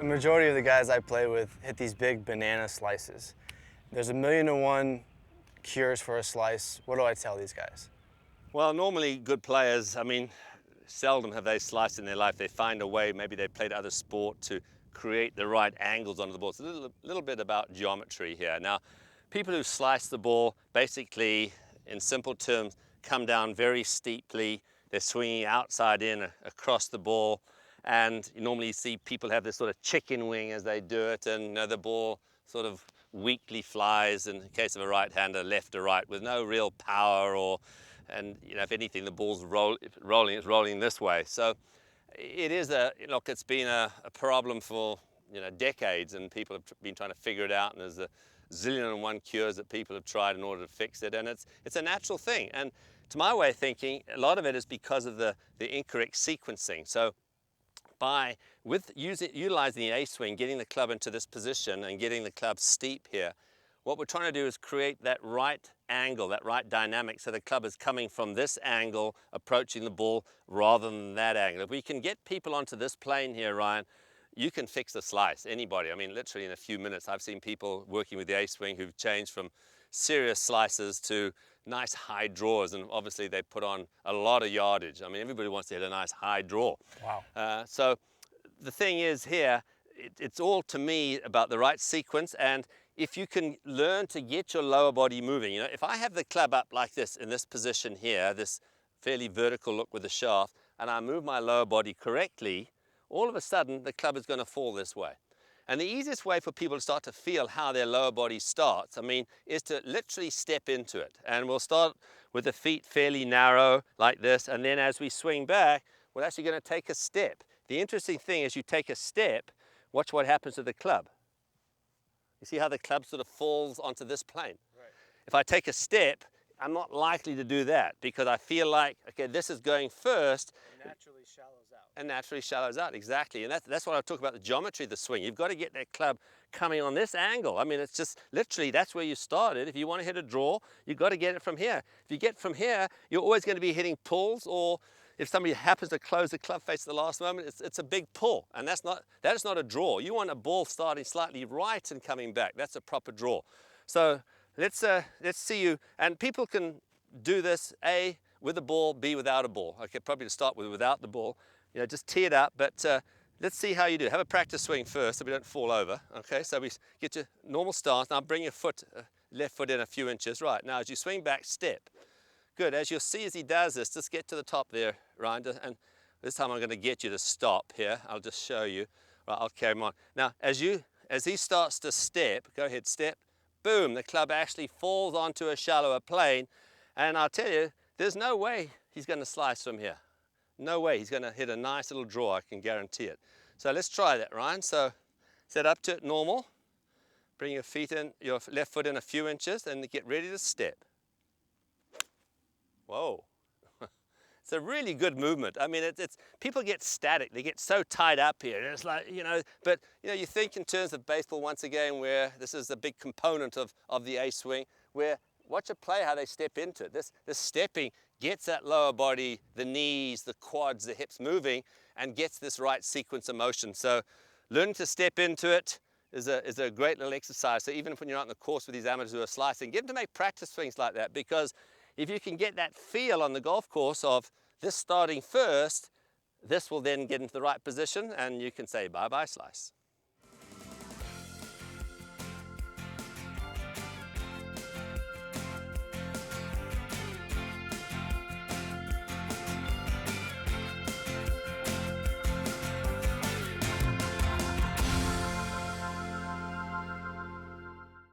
majority of the guys I play with hit these big banana slices. There's 1,000,001 cures for a slice. What do I tell these guys? Well, normally good players, I mean, seldom have they sliced in their life. They find a way, maybe they played other sport to create the right angles onto the ball. It's a little bit about geometry here. Now, people who slice the ball, basically, in simple terms, come down very steeply. They're swinging outside in across the ball. And you normally see people have this sort of chicken wing as they do it, and the ball sort of weakly flies, in the case of a right-hander, left to right, with no real power, and if anything, the ball's rolling this way. So it is look, it's been a problem for decades, and people have been trying to figure it out, and there's a zillion and one cures that people have tried in order to fix it, and it's a natural thing. And to my way of thinking, a lot of it is because of the incorrect sequencing. So utilizing the A-swing, getting the club into this position and getting the club steep here, what we're trying to do is create that right angle, that right dynamic, so the club is coming from this angle, approaching the ball, rather than that angle. If we can get people onto this plane here, Ryan, you can fix the slice, anybody. I mean, literally in a few minutes, I've seen people working with the A-swing who've changed from serious slices to nice high draws, and obviously they put on a lot of yardage. I mean, everybody wants to hit a nice high draw. Wow. So the thing is here, it's all to me about the right sequence, and if you can learn to get your lower body moving, if I have the club up like this in this position here, this fairly vertical look with the shaft, and I move my lower body correctly, all of a sudden the club is going to fall this way. And the easiest way for people to start to feel how their lower body starts, is to literally step into it. And we'll start with the feet fairly narrow like this, and then as we swing back, we're actually going to take a step. The interesting thing is you take a step, watch what happens to the club. You see how the club sort of falls onto this plane? Right. If I take a step, I'm not likely to do that because I feel like, okay, this is going first. It naturally shallows out. And naturally shallows out, exactly. And that's what I talk about, the geometry of the swing. You've got to get that club coming on this angle. I mean, it's just literally, that's where you started. If you want to hit a draw, you've got to get it from here. If you get from here, you're always going to be hitting pulls, or if somebody happens to close the club face at the last moment, it's a big pull. And that is not a draw. You want a ball starting slightly right and coming back. That's a proper draw. So let's see you, and people can do this, A, with a ball, B, without a ball. Okay, probably to start with without the ball. Just tee it up, but let's see how you do. Have a practice swing first so we don't fall over. Okay, so we get your normal stance. Now bring your left foot in a few inches. Right, now as you swing back, step. Good, as you'll see as he does this, just get to the top there, Ryan, and this time I'm going to get you to stop here. I'll just show you. Right, I'll carry him on. Now, as he starts to step, go ahead, step, boom, the club actually falls onto a shallower plane, and I'll tell you, there's no way he's going to slice from here. No way. He's going to hit a nice little draw, I can guarantee it. So let's try that, Ryan. So set up to it normal. Bring your feet in, your left foot in a few inches, and get ready to step. Whoa. It's a really good movement. I mean, it's people get static. They get so tied up here. And it's like, but you think in terms of baseball once again, where this is a big component of the A-swing, where watch a play how they step into it. This stepping gets that lower body, the knees, the quads, the hips moving, and gets this right sequence of motion. So learning to step into it is a great little exercise. So even when you're out on the course with these amateurs who are slicing, get them to make practice swings like that, because if you can get that feel on the golf course of this starting first, this will then get into the right position, and you can say bye-bye slice.